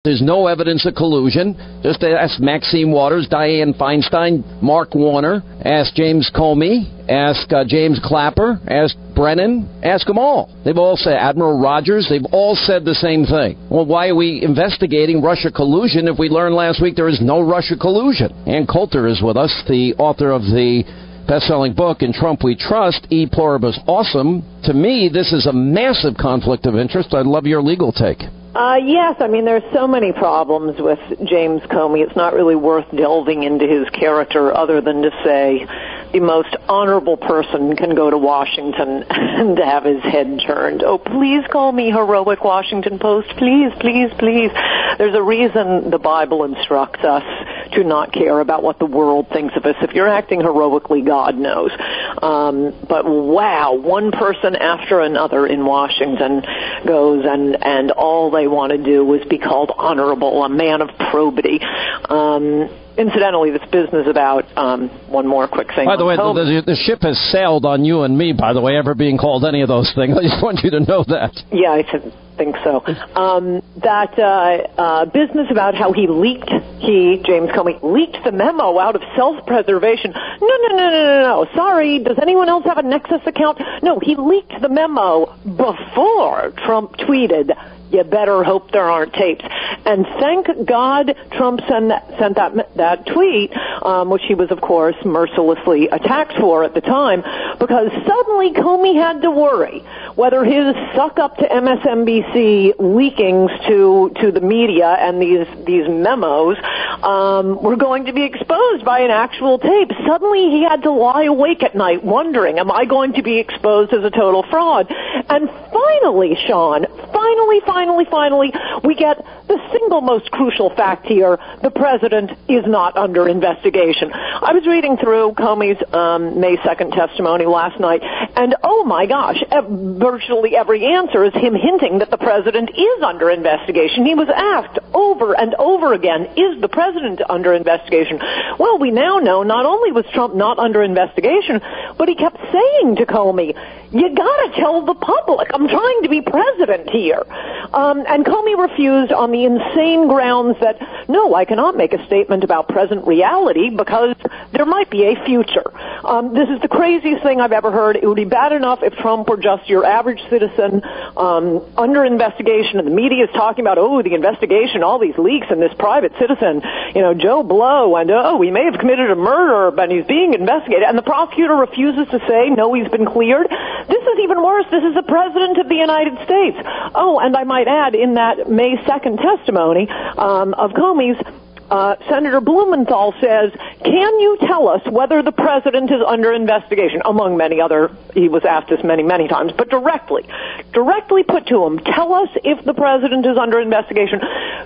There's no evidence of collusion. Just ask Maxine Waters, Dianne Feinstein, Mark Warner, ask James Comey, ask James Clapper, ask Brennan, ask them all. They've all said, Admiral Rogers, they've all said the same thing. Well, why are we investigating Russia collusion if we learned last week there is no Russia collusion? Ann Coulter is with us, the author of the best-selling book, In Trump We Trust, E Pluribus Awesome. To me, this is a massive conflict of interest. I'd love your legal take. Yes, I mean, there's so many problems with James Comey. It's not really worth delving into his character other than to say the most honorable person can go to Washington and have his head turned. Oh, please call me heroic Washington Post. Please, please, please. There's a reason the Bible instructs us to not care about what the world thinks of us. If you're acting heroically, God knows. But wow, one person after another in Washington goes and all they want to do is be called honorable, a man of probity. Incidentally, this business about, one more quick thing. By the way, the ship has sailed on you and me, by the way, ever being called any of those things. I just want you to know that. Yeah, I think so. Business about how James Comey, leaked the memo out of self-preservation. No. Sorry, does anyone else have a Nexus account? No, he leaked the memo before Trump tweeted, "You better hope there aren't tapes." And thank God Trump sent that tweet, which he was, of course, mercilessly attacked for at the time, because suddenly Comey had to worry whether his suck-up to MSNBC leakings to the media and these memos were going to be exposed by an actual tape. Suddenly he had to lie awake at night wondering, am I going to be exposed as a total fraud? And finally, Sean, finally, we get the single most crucial fact here. The president is not under investigation. I was reading through Comey's May 2nd testimony last night, and oh my gosh, virtually every answer is him hinting that the president is under investigation. He was asked over and over again, is the president under investigation? Well, we now know not only was Trump not under investigation, but he kept saying to Comey, you gotta tell the public, I'm trying to be president here. And Comey refused on the insane grounds that, no, I cannot make a statement about present reality because there might be a future. This is the craziest thing I've ever heard. It would be bad enough if Trump were just your average citizen under investigation, and the media is talking about, the investigation, all these leaks, and this private citizen, Joe Blow, and he may have committed a murder, but he's being investigated, and the prosecutor refuses to say, no, he's been cleared. This is even worse. This is the President of the United States. Oh, and I might add, in that May 2nd testimony of Comey's, Senator Blumenthal says, can you tell us whether the president is under investigation? Among many other, he was asked this many, many times, but directly put to him, tell us if the president is under investigation.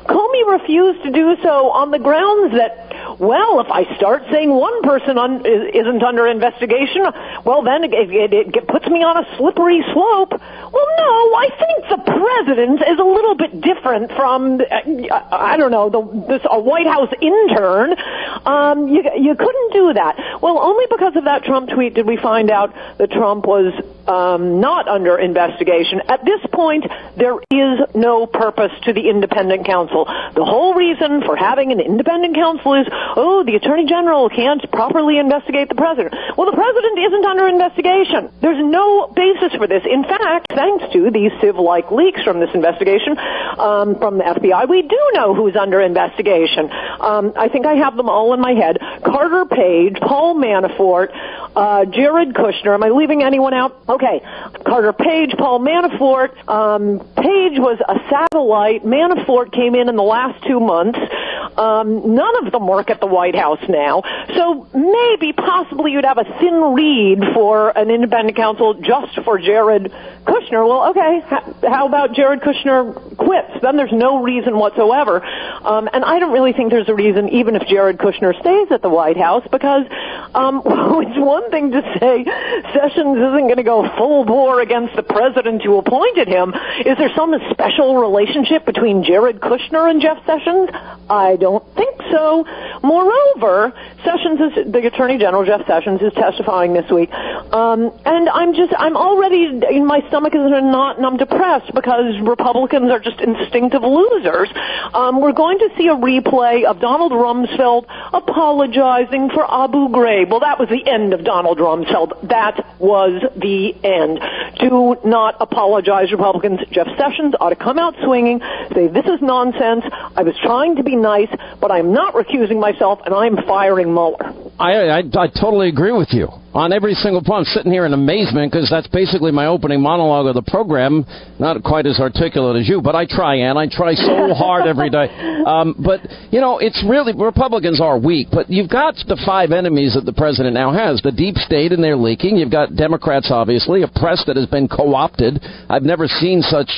Comey refused to do so on the grounds that, well, if I start saying one person isn't under investigation, well, then it puts me on a slippery slope. Well, no, I think the president is a little bit different from, a White House intern. You couldn't do that. Well, only because of that Trump tweet did we find out that Trump was not under investigation. At this point, there is no purpose to the independent counsel. The whole reason for having an independent counsel is, the attorney general can't properly investigate the president. Well, the president isn't under investigation. There's no basis for this. In fact, thanks to these Civ-like leaks from this investigation from the FBI, we do know who's under investigation. I think I have them all in my head. Carter Page, Paul Manafort, Jared Kushner. Am I leaving anyone out? Okay. Carter Page, Paul Manafort. Page was a satellite. Manafort came in the last 2 months. None of them work at the White House now. So maybe, possibly, you'd have a thin reed for an independent counsel just for Jared Kushner. Well, okay, how about Jared Kushner quits? Then there's no reason whatsoever. And I don't really think there's a reason, even if Jared Kushner stays at the White House, because it's one thing to say Sessions isn't going to go full bore against the president who appointed him. Is there some special relationship between Jared Kushner and Jeff Sessions? I don't think so. Moreover, the Attorney General, Jeff Sessions, is testifying this week. And I'm already, my stomach is in a knot and I'm depressed because Republicans are just instinctive losers. We're going to see a replay of Donald Rumsfeld apologizing for Abu Ghraib. Well, that was the end of Donald Rumsfeld. That was the end. Do not apologize, Republicans. Jeff Sessions ought to come out swinging, say, this is nonsense. I was trying to be nice, but I'm not recusing myself, and I'm firing Mueller. I totally agree with you on every single point. I'm sitting here in amazement because that's basically my opening monologue of the program. Not quite as articulate as you, but I try, Ann. I try so hard every day. But, it's really, Republicans are weak, but you've got the five enemies that the president now has. The deep state, and they're leaking. You've got Democrats, obviously, a press that has been co-opted. I've never seen such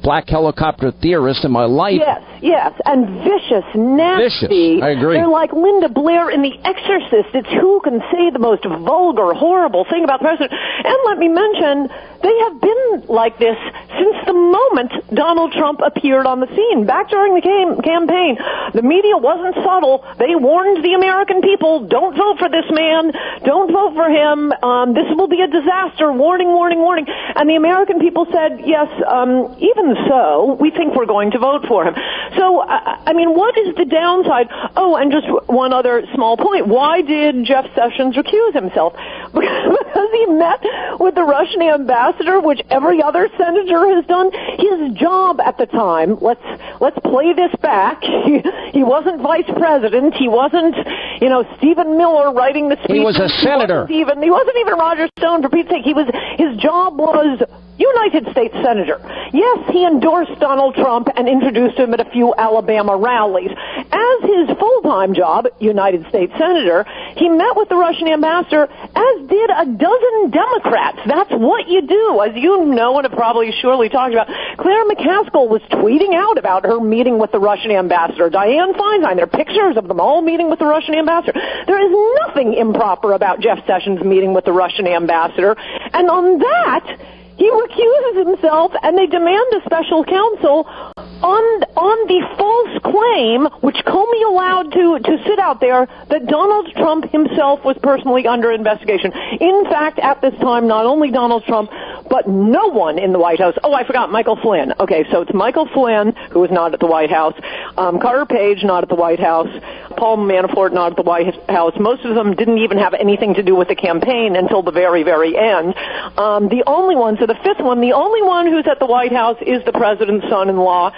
black helicopter theorists in my life. Yes, and vicious, nasty. Vicious, I agree. They're like Linda Blair in The Exorcist. It's who can say the most vulgar, horrible thing about the president. And let me mention, they have been like this since the moment Donald Trump appeared on the scene. Back during the campaign, the media wasn't subtle. They warned the American people, don't vote for this man, don't vote for him, this will be a disaster, warning, warning, warning. And the American people said, yes, even so, we think we're going to vote for him. So, what is the downside? Oh, and just one other small point. Why did Jeff Sessions recuse himself? Because he met with the Russian ambassador, which every other senator has done. His job at the time, let's play this back. He wasn't vice president. He wasn't, Stephen Miller writing the speech. He was a senator. He wasn't even Roger Stone, for Pete's sake. His job was United States Senator. Yes, he endorsed Donald Trump and introduced him at a few Alabama rallies. As his full-time job, United States Senator, he met with the Russian ambassador, as did a dozen Democrats. That's what you do, as you know and have probably surely talked about. Claire McCaskill was tweeting out about her meeting with the Russian ambassador. Dianne Feinstein, there are pictures of them all meeting with the Russian ambassador. There is nothing improper about Jeff Sessions meeting with the Russian ambassador. And on that, he recuses himself, and they demand a special counsel on the false claim, which Comey allowed to sit out there, that Donald Trump himself was personally under investigation. In fact, at this time, not only Donald Trump, but no one in the White House. Oh, I forgot, Michael Flynn. Okay, so it's Michael Flynn, who is not at the White House, Carter Page, not at the White House, Paul Manafort, not at the White House. Most of them didn't even have anything to do with the campaign until the very, very end. The only one, so the fifth one, the only one who's at the White House is the president's son-in-law.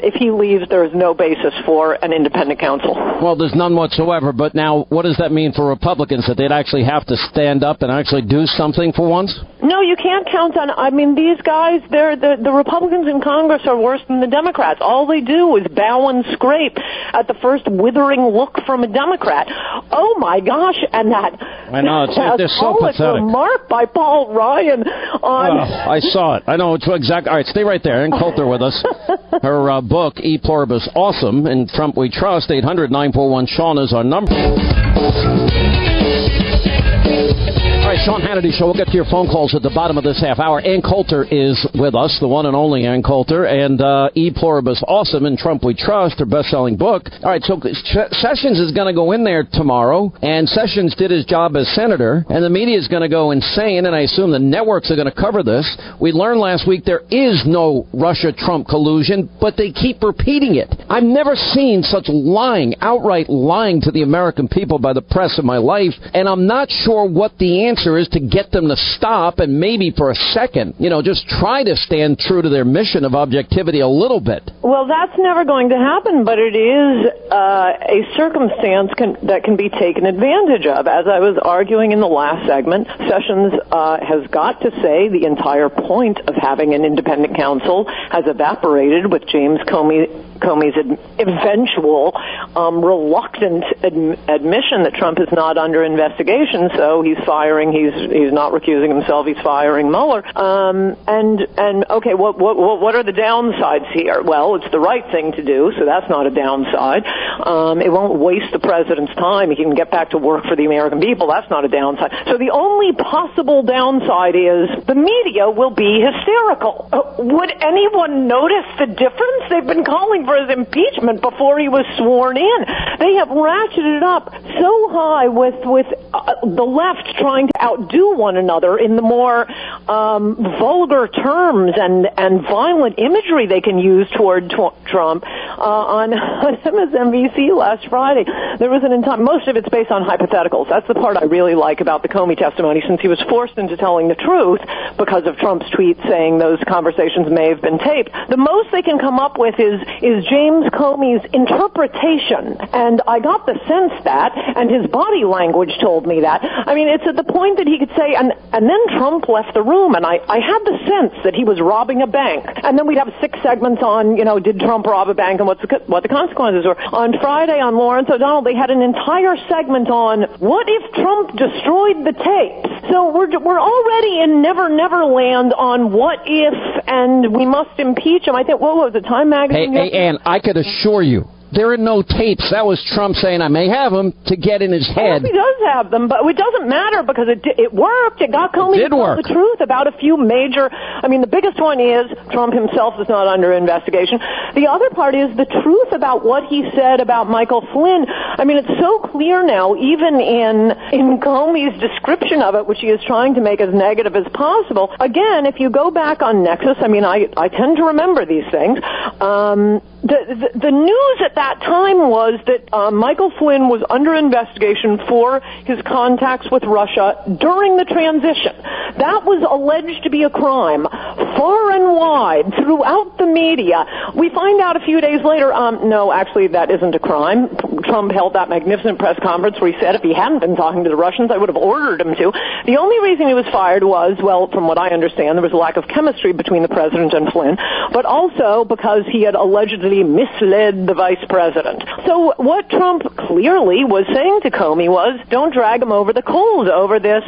If he leaves, there is no basis for an independent counsel. Well, there's none whatsoever. But now, what does that mean for Republicans, that they'd actually have to stand up and actually do something for once? No, you can't count on. These guys, the Republicans in Congress are worse than the Democrats. All they do is bow and scrape at the first withering look from a Democrat. Oh my gosh! And that I know they're so pathetic. Remark by Paul Ryan on. I saw it. I know it's exactly. All right, stay right there. Ann Coulter with us. Her book, E Pluribus Awesome, in Trump We Trust. 800-941-SEAN is our number. All right, Sean Hannity Show. We'll get to your phone calls at the bottom of this half hour. Ann Coulter is with us, the one and only Ann Coulter, and E Pluribus Awesome, in Trump We Trust, her best-selling book. All right, so Sessions is going to go in there tomorrow, and Sessions did his job as senator, and the media is going to go insane, and I assume the networks are going to cover this. We learned last week there is no Russia-Trump collusion, but they keep repeating it. I've never seen such lying, outright lying to the American people by the press in my life, and I'm not sure what the answer is to get them to stop and maybe for a second, just try to stand true to their mission of objectivity a little bit. Well, that's never going to happen, but it is a circumstance that can be taken advantage of. As I was arguing in the last segment, Sessions has got to say the entire point of having an independent counsel has evaporated with James Comey's eventual reluctant admission that Trump is not under investigation, so he's firing. He's not recusing himself. He's firing Mueller. And okay, what are the downsides here? Well, it's the right thing to do, so that's not a downside. It won't waste the president's time. He can get back to work for the American people. That's not a downside. So the only possible downside is the media will be hysterical. Would anyone notice the difference? They've been calling for his impeachment before he was sworn in. They have ratcheted it up so high with the left trying to outdo one another in the more vulgar terms and violent imagery they can use toward Trump. On MSNBC last Friday, there was most of it's based on hypotheticals. That's the part I really like about the Comey testimony, since he was forced into telling the truth because of Trump's tweet saying those conversations may have been taped. The most they can come up with is James Comey's interpretation, and I got the sense that, and his body language told me that. I mean, it's at the point that he could say, and then Trump left the room, and I had the sense that he was robbing a bank. And then we'd have 6 segments on, did Trump rob a bank and what the consequences were. On Friday on Lawrence O'Donnell, they had an entire segment on what if Trump destroyed the tapes. So we're already in Never Land on what if, and we must impeach him. I think, what was it, Time Magazine? Hey, Ann, I could assure you, there are no tapes. That was Trump saying, I may have them, to get in his head. He does have them, but it doesn't matter because it worked. It got Comey to tell the truth about a few major... I mean, the biggest one is Trump himself is not under investigation. The other part is the truth about what he said about Michael Flynn. I mean, it's so clear now, even in Comey's description of it, which he is trying to make as negative as possible. Again, if you go back on Nexus, I mean, I tend to remember these things. The news at that time was that Michael Flynn was under investigation for his contacts with Russia during the transition. That was alleged to be a crime far and wide throughout the media. We find out a few days later, no, actually that isn't a crime. Trump held that magnificent press conference where he said if he hadn't been talking to the Russians, I would have ordered him to. The only reason he was fired was, well, from what I understand, there was a lack of chemistry between the president and Flynn, but also because he had allegedly misled the vice president. So what Trump clearly was saying to Comey was, don't drag him over the coals over this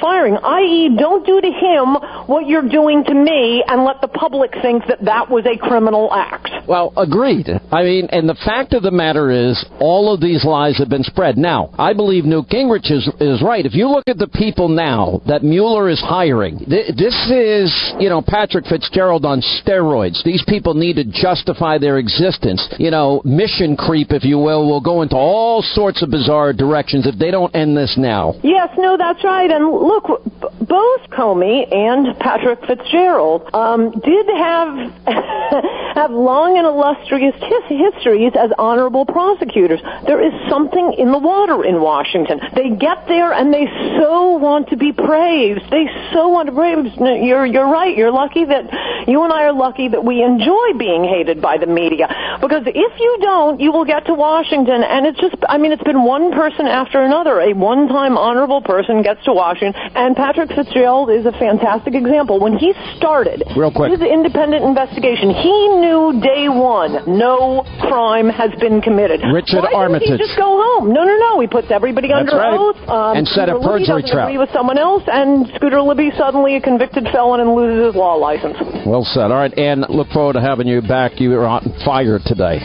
firing, i.e., don't do to him what you're doing to me and let the public think that was a criminal act. Well, agreed. I mean, and the fact of the matter is, all of these lies have been spread. Now, I believe Newt Gingrich is right. If you look at the people now that Mueller is hiring, this is, Patrick Fitzgerald on steroids. These people need to justify their existence. Mission creep, if you will go into all sorts of bizarre directions if they don't end this now. Yes, no, that's right. And look, both Comey and Patrick Fitzgerald did have long and illustrious histories as honorable prosecutors. There is something in the water in Washington. They get there and they so want to be praised. They so want to praise. You're right. You're lucky that you and I are lucky that we enjoy being hated by the media. Because if you don't, you will get to Washington, and it's been one person after another. A one-time honorable person gets to Washington, and Patrick Fitzgerald is a fantastic example. When he started his independent investigation, he knew day one no crime has been committed. Richard Armitage. Why didn't he just go home? No. He puts everybody under oath. And set a perjury trap. Agree with someone else, and Scooter Libby suddenly a convicted felon and loses his law license. Well said. All right, Ann, look forward to having you back. You were on fire today.